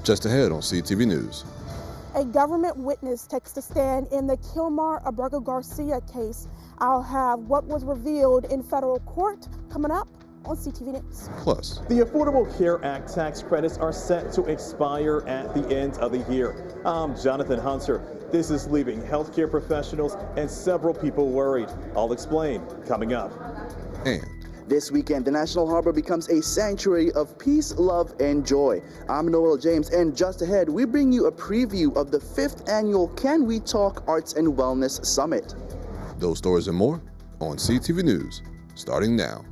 Just ahead on CTV News. A government witness takes the stand in the Kilmar Abrego Garcia case. I'll have what was revealed in federal court coming up on CTV News. Plus, the Affordable Care Act tax credits are set to expire at the end of the year. I'm Jonathan Hunter. This is leaving healthcare professionals and several people worried. I'll explain coming up. And this weekend, the National Harbor becomes a sanctuary of peace, love, and joy. I'm Noel James, and just ahead, we bring you a preview of the 5th annual Can We Talk Arts and Wellness Summit. Those stories and more on CTV News, starting now.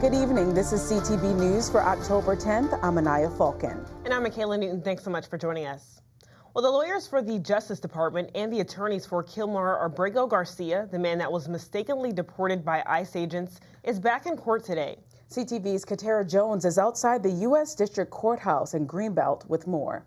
Good evening. This is CTV News for October 10th. I'm Anaya Falcon. And I'm Michaela Newton. Thanks so much for joining us. Well, the lawyers for the Justice Department and the attorneys for Kilmar Abrego Garcia, the man that was mistakenly deported by ICE agents, is back in court today. CTV's Katara Jones is outside the U.S. District Courthouse in Greenbelt with more.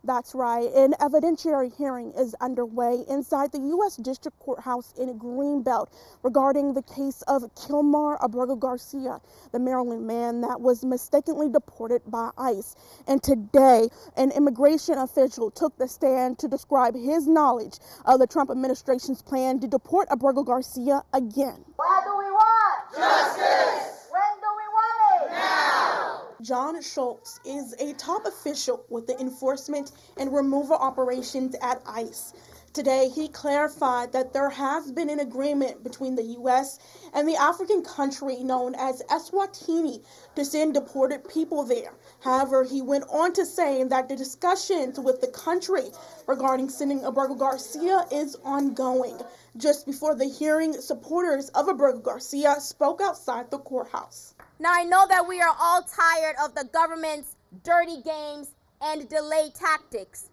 That's right. An evidentiary hearing is underway inside the U.S. District Courthouse in Greenbelt regarding the case of Kilmar Abrego Garcia, the Maryland man that was mistakenly deported by ICE. And today, an immigration official took the stand to describe his knowledge of the Trump administration's plan to deport Abrego Garcia again. What do we want? Justice! When do we want it? Now! John Schultz is a top official with the enforcement and removal operations at ICE. Today, he clarified that there has been an agreement between the U.S. and the African country known as Eswatini to send deported people there. However, he went on to say that the discussions with the country regarding sending Abrego Garcia is ongoing. Just before the hearing, supporters of Abrego Garcia spoke outside the courthouse. Now, I know that we are all tired of the government's dirty games and delay tactics.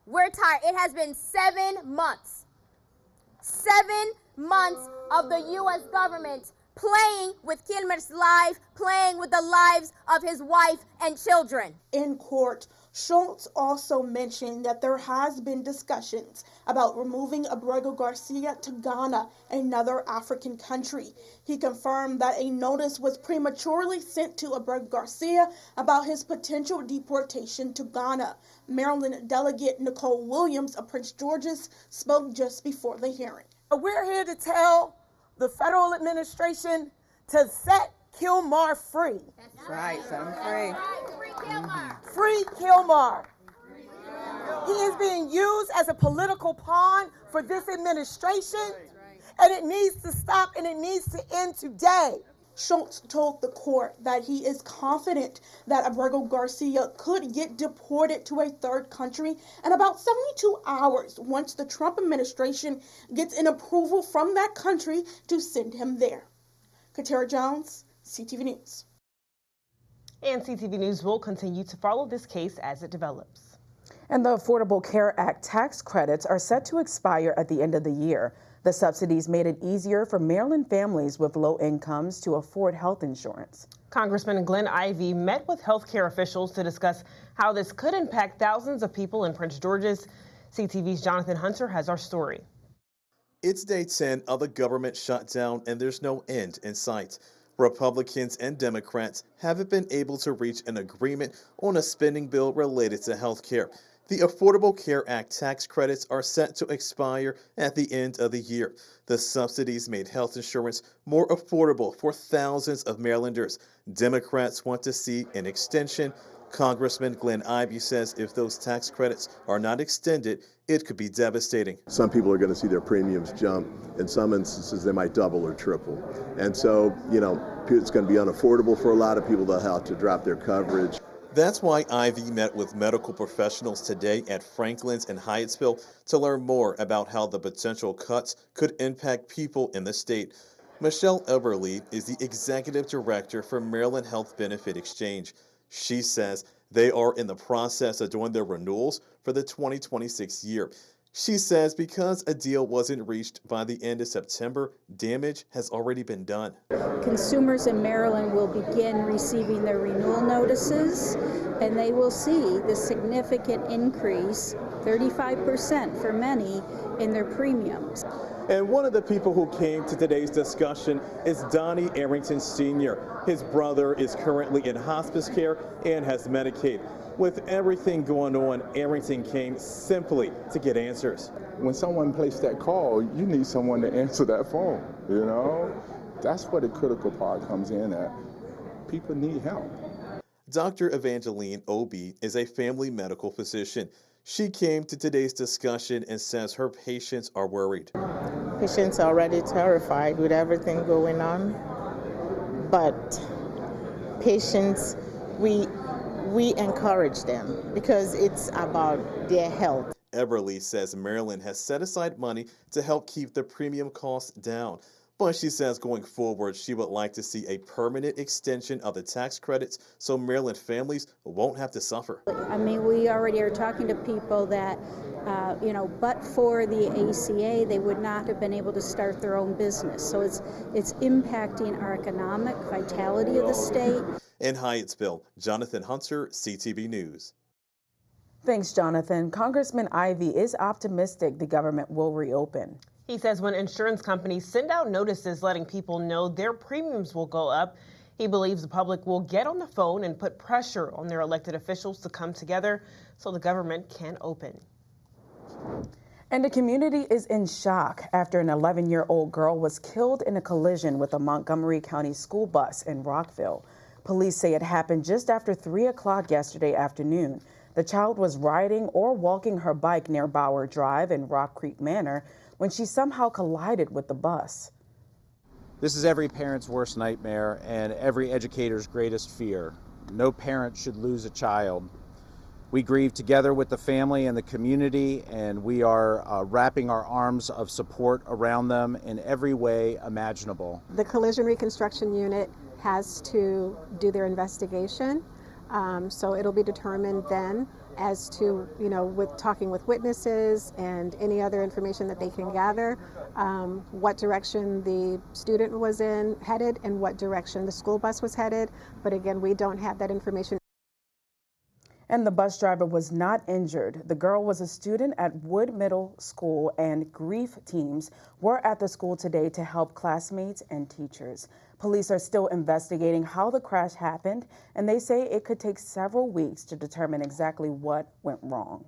We're tired. It has been 7 months. 7 months of the U.S. government playing with Kilmer's life, playing with the lives of his wife and children. In court, Schultz also mentioned that there has been discussions about removing Abrego Garcia to Ghana, another African country. He confirmed that a notice was prematurely sent to Abrego Garcia about his potential deportation to Ghana. Maryland Delegate Nicole Williams of Prince George's spoke just before the hearing. We're here to tell the federal administration to set Kilmar free. That's right, set him free. Free Kilmar. He is being used as a political pawn for this administration, and it needs to stop, and it needs to end today. Schultz told the court that he is confident that Abrego Garcia could get deported to a third country in about 72 hours once the Trump administration gets an approval from that country to send him there. Katara Jones, CTV News. And CTV News will continue to follow this case as it develops. And the Affordable Care Act tax credits are set to expire at the end of the year. The subsidies made it easier for Maryland families with low incomes to afford health insurance. Congressman Glenn Ivey met with healthcare officials to discuss how this could impact thousands of people in Prince George's. CTV's Jonathan Hunter has our story. It's day 10 of the government shutdown, and there's no end in sight. Republicans and Democrats haven't been able to reach an agreement on a spending bill related to health care. The Affordable Care Act tax credits are set to expire at the end of the year. The subsidies made health insurance more affordable for thousands of Marylanders. Democrats want to see an extension. Congressman Glenn Ivey says if those tax credits are not extended, it could be devastating. Some people are going to see their premiums jump. In some instances, they might double or triple. And so, it's going to be unaffordable for a lot of people. They'll have to drop their coverage. That's why Ivey met with medical professionals today at Franklin's and Hyattsville to learn more about how the potential cuts could impact people in the state. Michelle Eberle is the executive director for Maryland Health Benefit Exchange. She says they are in the process of doing their renewals for the 2026 year. She says because a deal wasn't reached by the end of September, damage has already been done. Consumers in Maryland will begin receiving their renewal notices, and they will see the significant increase, 35% for many, in their premiums. And one of the people who came to today's discussion is Donnie Arrington Sr. His brother is currently in hospice care and has Medicaid. With everything going on, Arrington came simply to get answers. When someone placed that call, you need someone to answer that phone, you know? That's where the critical part comes in at. People need help. Dr. Evangeline Obi is a family medical physician. She came to today's discussion and says her patients are worried. Patients are already terrified with everything going on, but patients, we encourage them because it's about their health. Everly says Maryland has set aside money to help keep the premium costs down. But she says going forward, she would like to see a permanent extension of the tax credits so Maryland families won't have to suffer. I mean, we already are talking to people that, but for the ACA, they would not have been able to start their own business. So it's impacting our economic vitality of the state. In Hyattsville, Jonathan Hunter, CTV News. Thanks, Jonathan. Congressman Ivey is optimistic the government will reopen. He says when insurance companies send out notices letting people know their premiums will go up, he believes the public will get on the phone and put pressure on their elected officials to come together so the government can open. And the community is in shock after an 11-year-old girl was killed in a collision with a Montgomery County school bus in Rockville. Police say it happened just after 3 o'clock yesterday afternoon. The child was riding or walking her bike near Bower Drive in Rock Creek Manor when she somehow collided with the bus. This is every parent's worst nightmare and every educator's greatest fear. No parent should lose a child. We grieve together with the family and the community, and we are wrapping our arms of support around them in every way imaginable. The Collision Reconstruction Unit has to do their investigation, so it'll be determined then as to, with talking with witnesses and any other information that they can gather, what direction the student was headed and what direction the school bus was headed. But again, we don't have that information. And the bus driver was not injured. The girl was a student at Wood Middle School, and grief teams were at the school today to help classmates and teachers. Police are still investigating how the crash happened, and they say it could take several weeks to determine exactly what went wrong.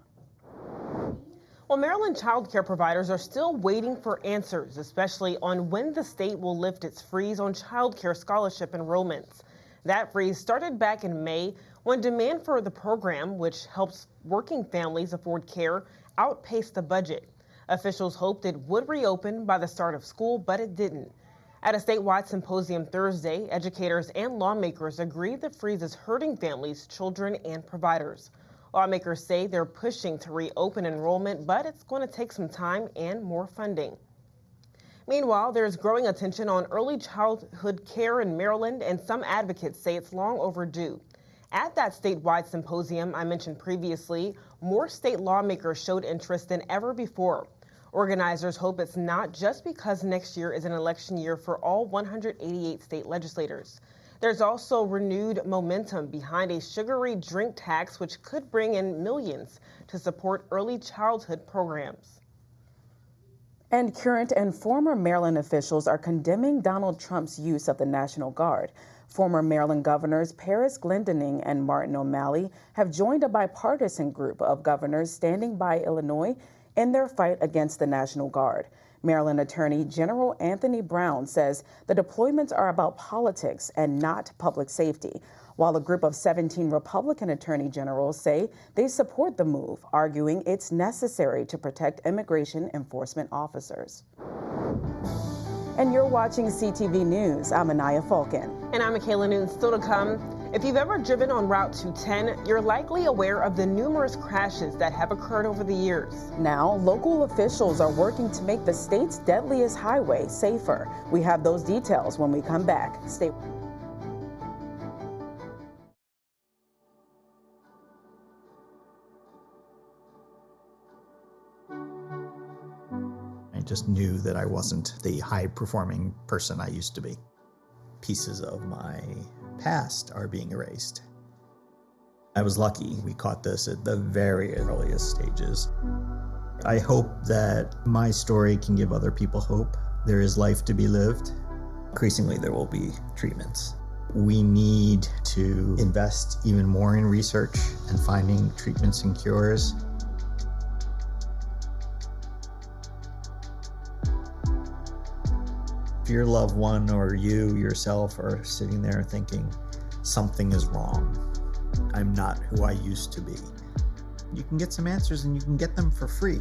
Well, Maryland child care providers are still waiting for answers, especially on when the state will lift its freeze on child care scholarship enrollments. That freeze started back in May when demand for the program, which helps working families afford care, outpaced the budget. Officials hoped it would reopen by the start of school, but it didn't. At a statewide symposium Thursday, educators and lawmakers agreed the freeze is hurting families, children, and providers. Lawmakers say they're pushing to reopen enrollment, but it's going to take some time and more funding. Meanwhile, there's growing attention on early childhood care in Maryland, and some advocates say it's long overdue. At that statewide symposium I mentioned previously, more state lawmakers showed interest than ever before. Organizers hope it's not just because next year is an election year for all 188 state legislators. There's also renewed momentum behind a sugary drink tax, which could bring in millions to support early childhood programs. And current and former Maryland officials are condemning Donald Trump's use of the National Guard. Former Maryland governors Paris Glendening and Martin O'Malley have joined a bipartisan group of governors standing by Illinois in their fight against the National Guard. Maryland Attorney General Anthony Brown says the deployments are about politics and not public safety, while a group of 17 Republican attorney generals say they support the move, arguing it's necessary to protect immigration enforcement officers. And you're watching CTV News. I'm Anaya Falcon. And I'm Michaela Noon. Still to come, if you've ever driven on Route 210, you're likely aware of the numerous crashes that have occurred over the years. Now, local officials are working to make the state's deadliest highway safer. We have those details when we come back. Stay. just knew that I wasn't the high-performing person I used to be. Pieces of my past are being erased. I was lucky we caught this at the very earliest stages. I hope that my story can give other people hope. There is life to be lived. Increasingly, there will be treatments. We need to invest even more in research and finding treatments and cures. If your loved one or you yourself are sitting there thinking, something is wrong, I'm not who I used to be, you can get some answers and you can get them for free.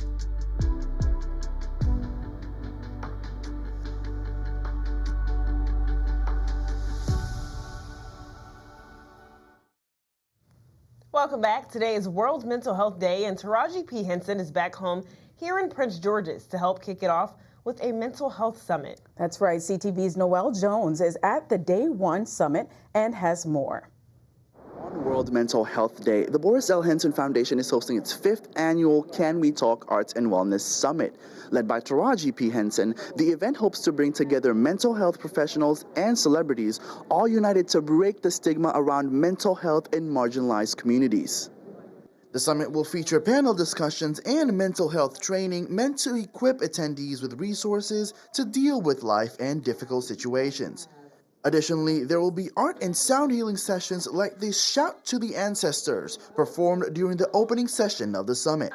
Welcome back. Today is World Mental Health Day, and Taraji P. Henson is back home here in Prince George's to help kick it off with a mental health summit. That's right. CTV's Noelle Jones is at the Day 1 summit and has more. On World Mental Health Day, the Boris L. Henson Foundation is hosting its 5th annual Can We Talk Arts and Wellness Summit. Led by Taraji P. Henson, the event hopes to bring together mental health professionals and celebrities, all united to break the stigma around mental health in marginalized communities. The summit will feature panel discussions and mental health training meant to equip attendees with resources to deal with life and difficult situations. Additionally, there will be art and sound healing sessions like the Shout to the Ancestors, performed during the opening session of the summit.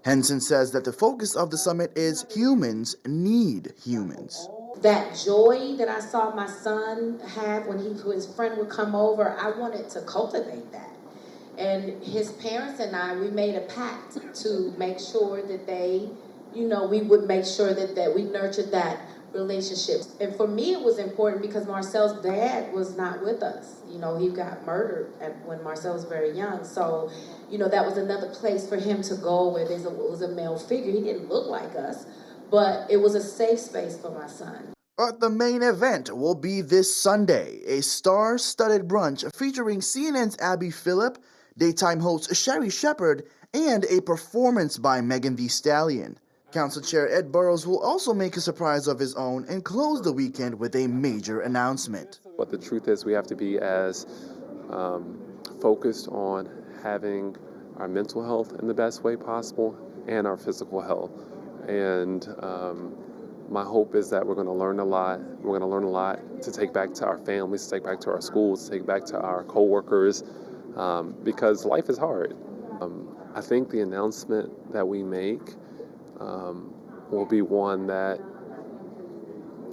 Henson says that the focus of the summit is humans need humans. That joy that I saw my son have when his friend would come over, I wanted to cultivate that. And his parents and I, we made a pact to make sure that they, we would make sure that we nurtured that relationship. And for me, it was important because Marcel's dad was not with us. He got murdered when Marcel was very young. So, that was another place for him to go where there was a male figure. He didn't look like us, but it was a safe space for my son. But the main event will be this Sunday, a star-studded brunch featuring CNN's Abby Phillip, daytime host Sherry Shepard, and a performance by Megan Thee Stallion. Council Chair Ed Burrows will also make a surprise of his own and close the weekend with a major announcement. But the truth is we have to be as focused on having our mental health in the best way possible and our physical health. And my hope is that we're going to learn a lot. We're going to learn a lot to take back to our families, to take back to our schools, to take back to our coworkers, because life is hard. I think the announcement that we make will be one that,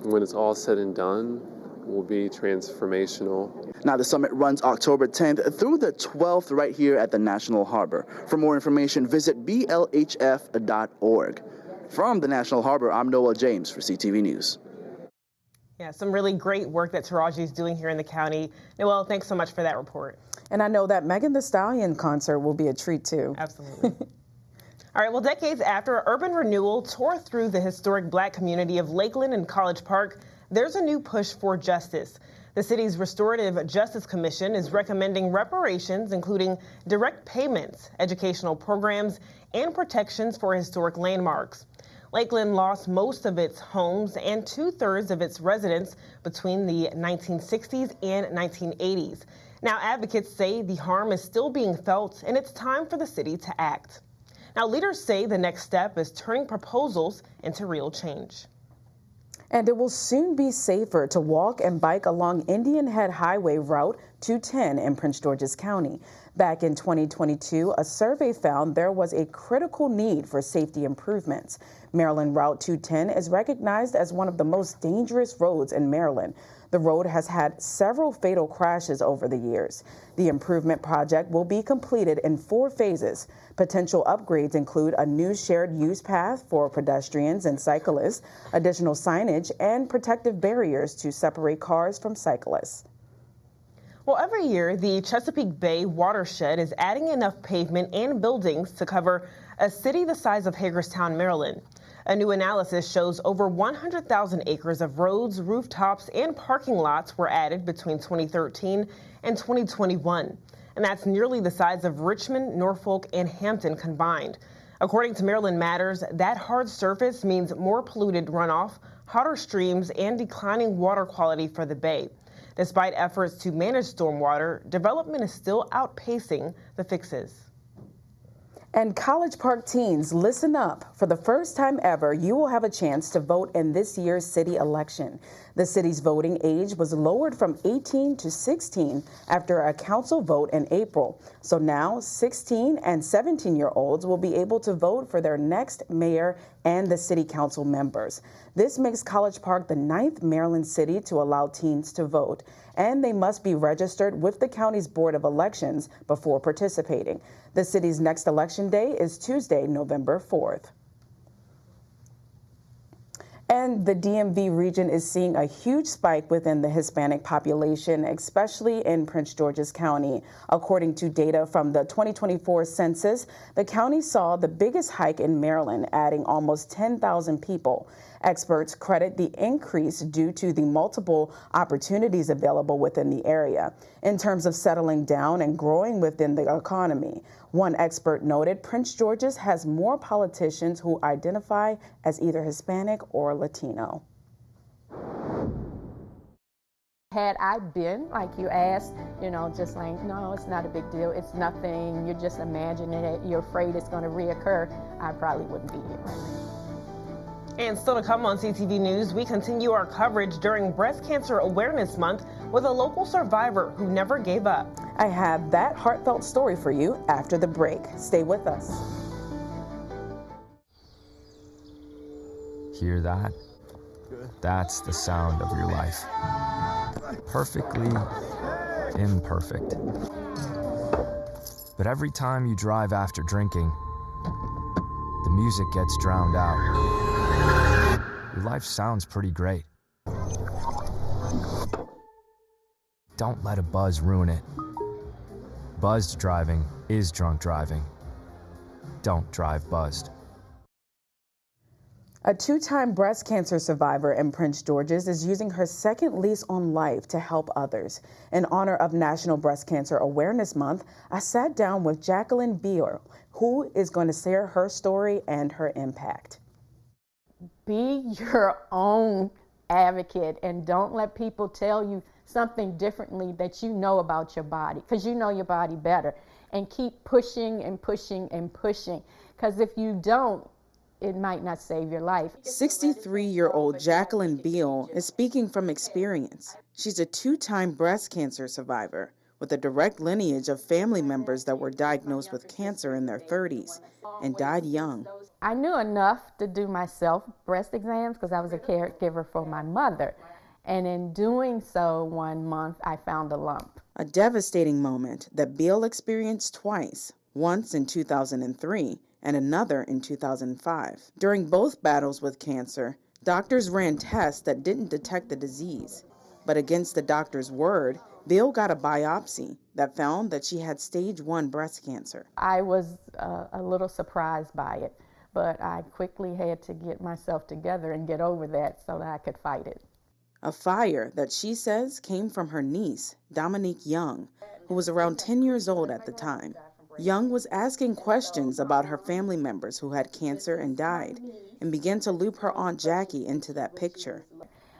when it's all said and done, will be transformational. Now, the summit runs October 10th through the 12th right here at the National Harbor. For more information, visit blhf.org. From the National Harbor, I'm Noah James for CTV News. Yeah, some really great work that Taraji is doing here in the county. Noelle, thanks so much for that report. And I know that Megan Thee Stallion concert will be a treat, too. Absolutely. All right, well, decades after urban renewal tore through the historic Black community of Lakeland and College Park, there's a new push for justice. The city's Restorative Justice Commission is recommending reparations, including direct payments, educational programs, and protections for historic landmarks. Lakeland lost most of its homes and 2/3 of its residents between the 1960s and 1980s. Now, advocates say the harm is still being felt, and it's time for the city to act. Now, leaders say the next step is turning proposals into real change. And it will soon be safer to walk and bike along Indian Head Highway Route 210 in Prince George's County. Back in 2022, a survey found there was a critical need for safety improvements. Maryland Route 210 is recognized as one of the most dangerous roads in Maryland. The road has had several fatal crashes over the years. The improvement project will be completed in 4 phases. Potential upgrades include a new shared use path for pedestrians and cyclists, additional signage, and protective barriers to separate cars from cyclists. Well, every year, the Chesapeake Bay watershed is adding enough pavement and buildings to cover a city the size of Hagerstown, Maryland. A new analysis shows over 100,000 acres of roads, rooftops, and parking lots were added between 2013 and 2021. And that's nearly the size of Richmond, Norfolk, and Hampton combined. According to Maryland Matters, that hard surface means more polluted runoff, hotter streams, and declining water quality for the Bay. Despite efforts to manage stormwater, development is still outpacing the fixes. And College Park teens, listen up. For the first time ever, you will have a chance to vote in this year's city election. The city's voting age was lowered from 18 to 16 after a council vote in April. So now 16 and 17-year-olds will be able to vote for their next mayor and the city council members. This makes College Park the 9th Maryland city to allow teens to vote, and they must be registered with the county's Board of Elections before participating. The city's next election day is Tuesday, November 4th. And the DMV region is seeing a huge spike within the Hispanic population, especially in Prince George's County. According to data from the 2024 census, the county saw the biggest hike in Maryland, adding almost 10,000 people. Experts credit the increase due to the multiple opportunities available within the area in terms of settling down and growing within the economy. One expert noted Prince George's has more politicians who identify as either Hispanic or Latino. Had I been, like you asked, just like, no, it's not a big deal, it's nothing, you're just imagining it, you're afraid it's going to reoccur, I probably wouldn't be here right now. And still to come on CTV News, we continue our coverage during Breast Cancer Awareness Month with a local survivor who never gave up. I have that heartfelt story for you after the break. Stay with us. Hear that? That's the sound of your life. Perfectly imperfect. But every time you drive after drinking, the music gets drowned out. Your life sounds pretty great. Don't let a buzz ruin it. Buzzed driving is drunk driving. Don't drive buzzed. A two-time breast cancer survivor in Prince George's is using her second lease on life to help others. In honor of National Breast Cancer Awareness Month, I sat down with Jacqueline Beal, who is going to share her story and her impact. Be your own advocate and don't let people tell you something differently that you know about your body, because you know your body better. And keep pushing and pushing and pushing, because if you don't, it might not save your life. 63-year-old Jacqueline Beal is speaking from experience. She's a two-time breast cancer survivor with a direct lineage of family members that were diagnosed with cancer in their 30s and died young. I knew enough to do myself breast exams because I was a caregiver for my mother. And in doing so, 1 month, I found a lump. A devastating moment that Beal experienced twice, once in 2003 and another in 2005. During both battles with cancer, doctors ran tests that didn't detect the disease. But against the doctor's word, Beal got a biopsy that found that she had stage 1 breast cancer. I was a little surprised by it, but I quickly had to get myself together and get over that so that I could fight it. A fire that she says came from her niece, Dominique Young, who was around 10 years old at the time. Young was asking questions about her family members who had cancer and died, and began to loop her Aunt Jackie into that picture.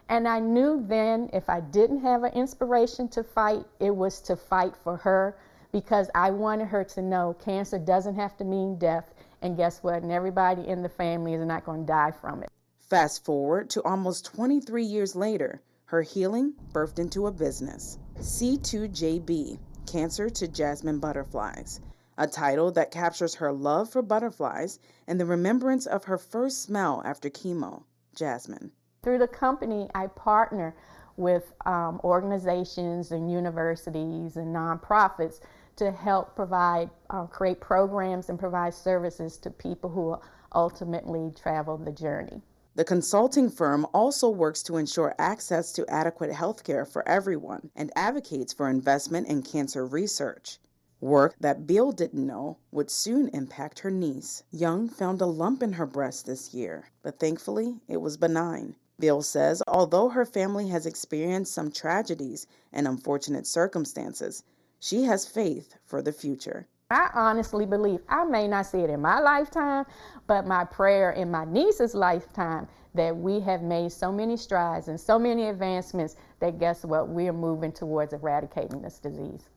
And I knew then if I didn't have an inspiration to fight, it was to fight for her, because I wanted her to know cancer doesn't have to mean death. And guess what? And everybody in the family is not going to die from it. Fast forward to almost 23 years later, her healing birthed into a business, C2JB, Cancer to Jasmine Butterflies, a title that captures her love for butterflies and the remembrance of her first smell after chemo, Jasmine. Through the company, I partner with organizations and universities and nonprofits to help provide, create programs and provide services to people who ultimately travel the journey. The consulting firm also works to ensure access to adequate health care for everyone and advocates for investment in cancer research. Work that Beal didn't know would soon impact her niece. Young found a lump in her breast this year, but thankfully it was benign. Beal says although her family has experienced some tragedies and unfortunate circumstances, she has faith for the future. I honestly believe, I may not see it in my lifetime, but my prayer in my niece's lifetime, that we have made so many strides and so many advancements that guess what, we're moving towards eradicating this disease.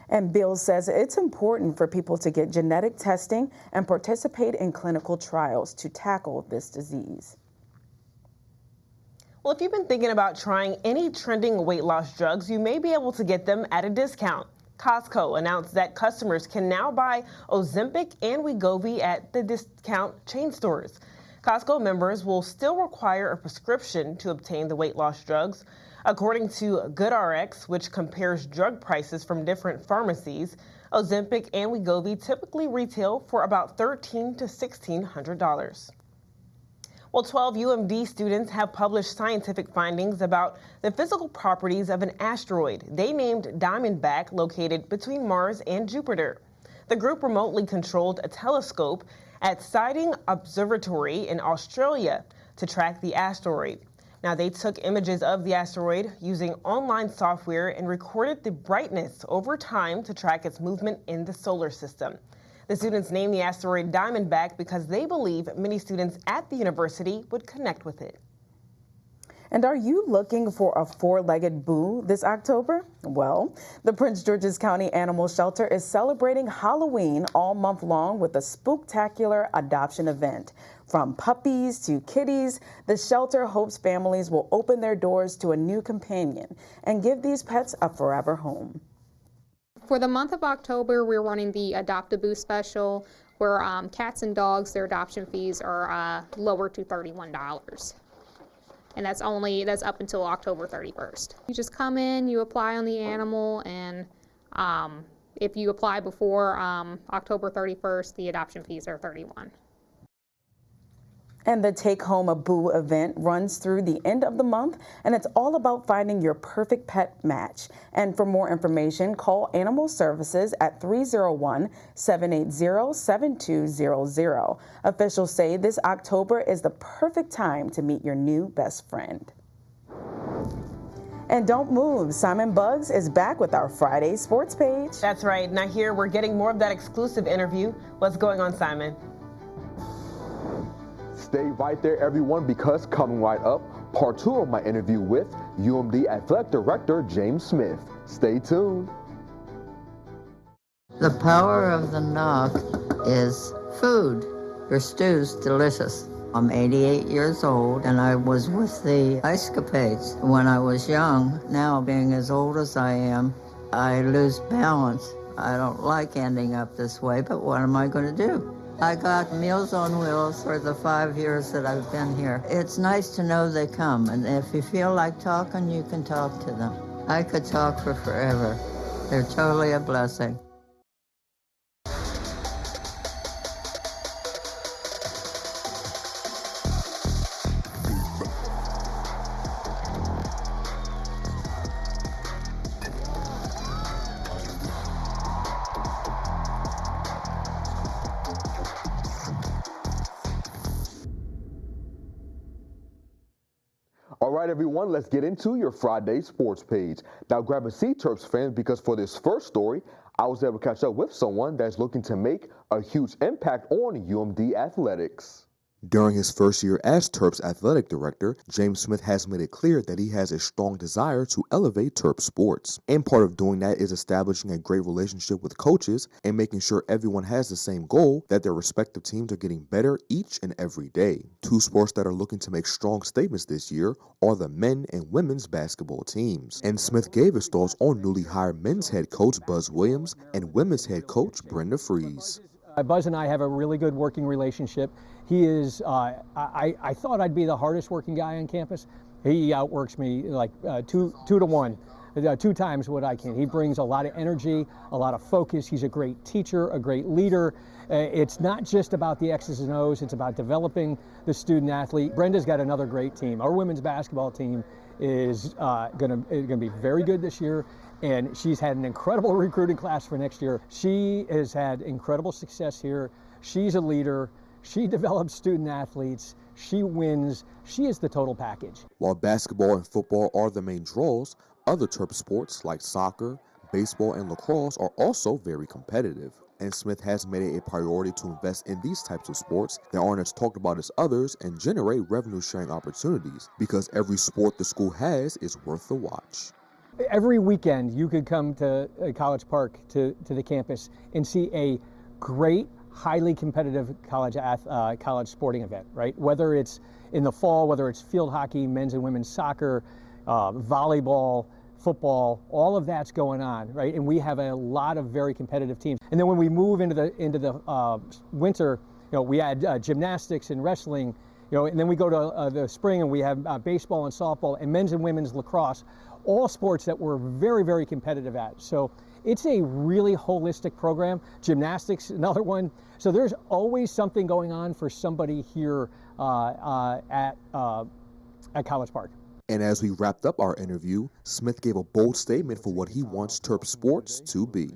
And Bill says it's important for people to get genetic testing and participate in clinical trials to tackle this disease. Well, if you've been thinking about trying any trending weight loss drugs, you may be able to get them at a discount. Costco announced that customers can now buy Ozempic and Wegovy at the discount chain stores. Costco members will still require a prescription to obtain the weight loss drugs. According to GoodRx, which compares drug prices from different pharmacies, Ozempic and Wegovy typically retail for about $1,300 to $1,600. Well, 12 UMD students have published scientific findings about the physical properties of an asteroid they named Diamondback, located between Mars and Jupiter. The group remotely controlled a telescope at Siding Observatory in Australia to track the asteroid. Now, they took images of the asteroid using online software and recorded the brightness over time to track its movement in the solar system. The students named the asteroid Diamondback because they believe many students at the university would connect with it. And are you looking for a four-legged boo this October? Well, the Prince George's County Animal Shelter is celebrating Halloween all month long with a spooktacular adoption event. From puppies to kitties, the shelter hopes families will open their doors to a new companion and give these pets a forever home. For the month of October, we're running the Adopt-A-Boo special, where cats and dogs, their adoption fees are lowered to $31. And that's up until October 31st. You just come in, you apply on the animal, and if you apply before October 31st, the adoption fees are $31. And the Take Home a Boo event runs through the end of the month, and it's all about finding your perfect pet match. And for more information, call Animal Services at 301-780-7200. Officials say this October is the perfect time to meet your new best friend. And don't move, Simon Buggs is back with our Friday sports page. That's right. Now here we're getting more of that exclusive interview. What's going on, Simon? Stay right there, everyone, because coming right up, part 2 of my interview with UMD Athletic Director James Smith. Stay tuned. The power of the knock is food. Your stew's delicious. I'm 88 years old, and I was with the Ice Capades when I was young. Now, being as old as I am, I lose balance. I don't like ending up this way, but what am I going to do? I got Meals on Wheels for the 5 years that I've been here. It's nice to know they come, and if you feel like talking, you can talk to them. I could talk for forever. They're totally a blessing. All right, everyone, let's get into your Friday sports page. Now grab a seat, Terps fans, because for this first story, I was able to catch up with someone that's looking to make a huge impact on UMD athletics. During his first year as Terps athletic director, James Smith has made it clear that he has a strong desire to elevate Terps sports. And part of doing that is establishing a great relationship with coaches and making sure everyone has the same goal, that their respective teams are getting better each and every day. Two sports that are looking to make strong statements this year are the men and women's basketball teams. And Smith gave his thoughts on newly hired men's head coach Buzz Williams and women's head coach Brenda Freeze. Buzz and I have a really good working relationship. He is, I thought I'd be the hardest working guy on campus. He outworks me like two to one, 2 times what I can. He brings a lot of energy, a lot of focus. He's a great teacher, a great leader. It's not just about the X's and O's, it's about developing the student athlete. Brenda's got another great team. Our women's basketball team is gonna be very good this year. And she's had an incredible recruiting class for next year. She has had incredible success here. She's a leader. She develops student athletes. She wins. She is the total package. While basketball and football are the main draws, other Terps sports like soccer, baseball and lacrosse are also very competitive. And Smith has made it a priority to invest in these types of sports that aren't as talked about as others and generate revenue-sharing opportunities, because every sport the school has is worth the watch. Every weekend you could come to College Park, to the campus, and see a great, highly competitive college sporting event, right? Whether it's in the fall, whether it's field hockey, men's and women's soccer, volleyball, football, all of that's going on, right? And we have a lot of very competitive teams. And then when we move into the winter, we add gymnastics and wrestling, and then we go to the spring and we have baseball and softball and men's and women's lacrosse, all sports that we're very, very competitive at. So it's a really holistic program. Gymnastics, another one. So there's always something going on for somebody here at College Park. And as we wrapped up our interview, Smith gave a bold statement for what he wants Terp sports to be.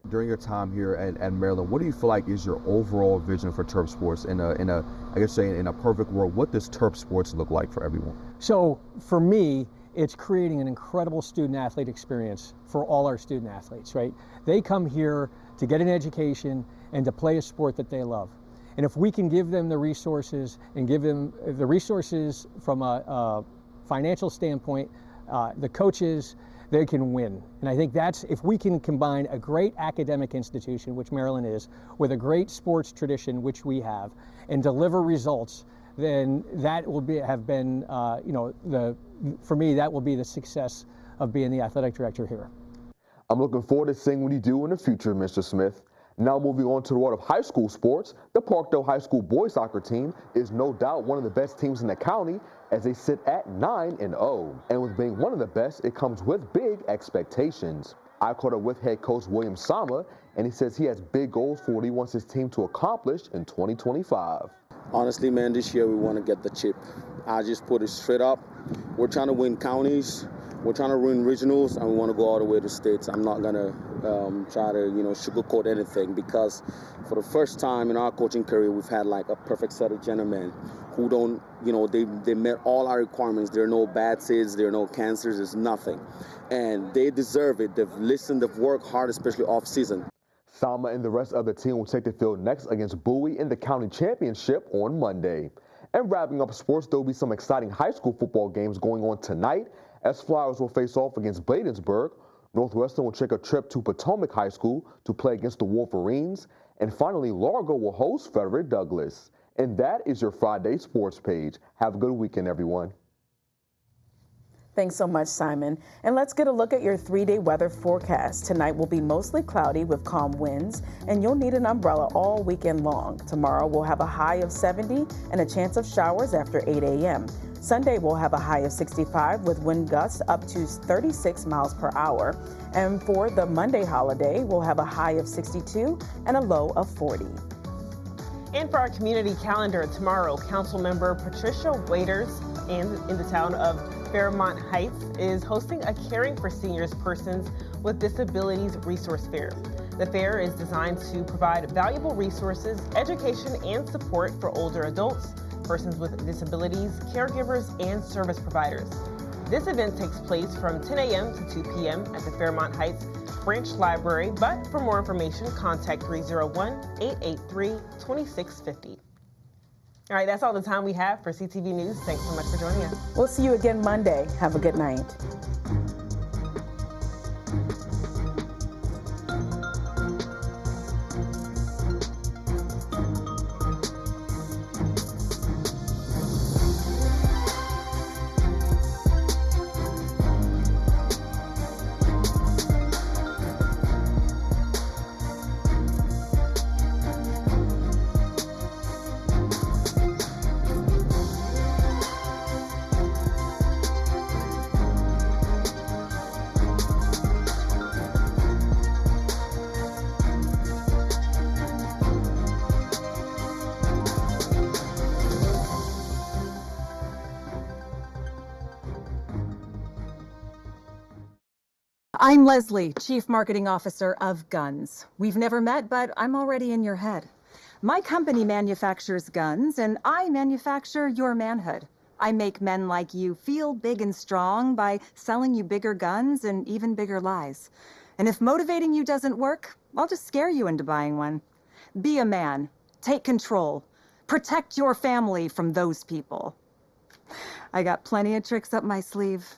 During your time here at Maryland, what do you feel like is your overall vision for Terp sports in a perfect world? What does Terp sports look like for everyone? So for me, it's creating an incredible student-athlete experience for all our student athletes, right? They come here to get an education and to play a sport that they love. And if we can give them the resources and give them the resources from a financial standpoint, the coaches, they can win. And I think that's, if we can combine a great academic institution, which Maryland is, with a great sports tradition, which we have, and deliver results, then that will for me, that will be the success of being the athletic director here. I'm looking forward to seeing what you do in the future, Mr. Smith. Now moving on to the world of high school sports, the Parkdale High School boys soccer team is no doubt one of the best teams in the county, as they sit at 9-0. And with being one of the best, it comes with big expectations. I caught up with head coach William Sama, and he says he has big goals for what he wants his team to accomplish in 2025. Honestly, man, this year we want to get the chip. I just put it straight up. We're trying to win counties, we're trying to win regionals, and we want to go all the way to states. I'm not going to try to, sugarcoat anything, because for the first time in our coaching career, we've had like a perfect set of gentlemen who don't, they met all our requirements. There are no bad SIDS, there are no cancers, there's nothing. And they deserve it. They've listened, they've worked hard, especially off season. Sama and the rest of the team will take the field next against Bowie in the county championship on Monday. And wrapping up sports, there will be some exciting high school football games going on tonight, as Flyers will face off against Bladensburg. Northwestern will take a trip to Potomac High School to play against the Wolverines. And finally, Largo will host Frederick Douglass. And that is your Friday sports page. Have a good weekend, everyone. Thanks so much, Simon. And let's get a look at your 3-day weather forecast. Tonight will be mostly cloudy with calm winds, and you'll need an umbrella all weekend long. Tomorrow we'll have a high of 70 and a chance of showers after 8 a.m. Sunday we'll have a high of 65 with wind gusts up to 36 miles per hour. And for the Monday holiday, we'll have a high of 62 and a low of 40. And for our community calendar tomorrow, Councilmember Patricia Waiters in the town of Fairmont Heights is hosting a Caring for Seniors Persons with Disabilities resource fair. The fair is designed to provide valuable resources, education, and support for older adults, persons with disabilities, caregivers, and service providers. This event takes place from 10 a.m. to 2 p.m. at the Fairmont Heights Branch Library, but for more information, contact 301-883-2650. All right, that's all the time we have for CTV News. Thanks so much for joining us. We'll see you again Monday. Have a good night. I'm Leslie, Chief Marketing Officer of Guns. We've never met, but I'm already in your head. My company manufactures guns, and I manufacture your manhood. I make men like you feel big and strong by selling you bigger guns and even bigger lies. And if motivating you doesn't work, I'll just scare you into buying one. Be a man. Take control. Protect your family from those people. I got plenty of tricks up my sleeve.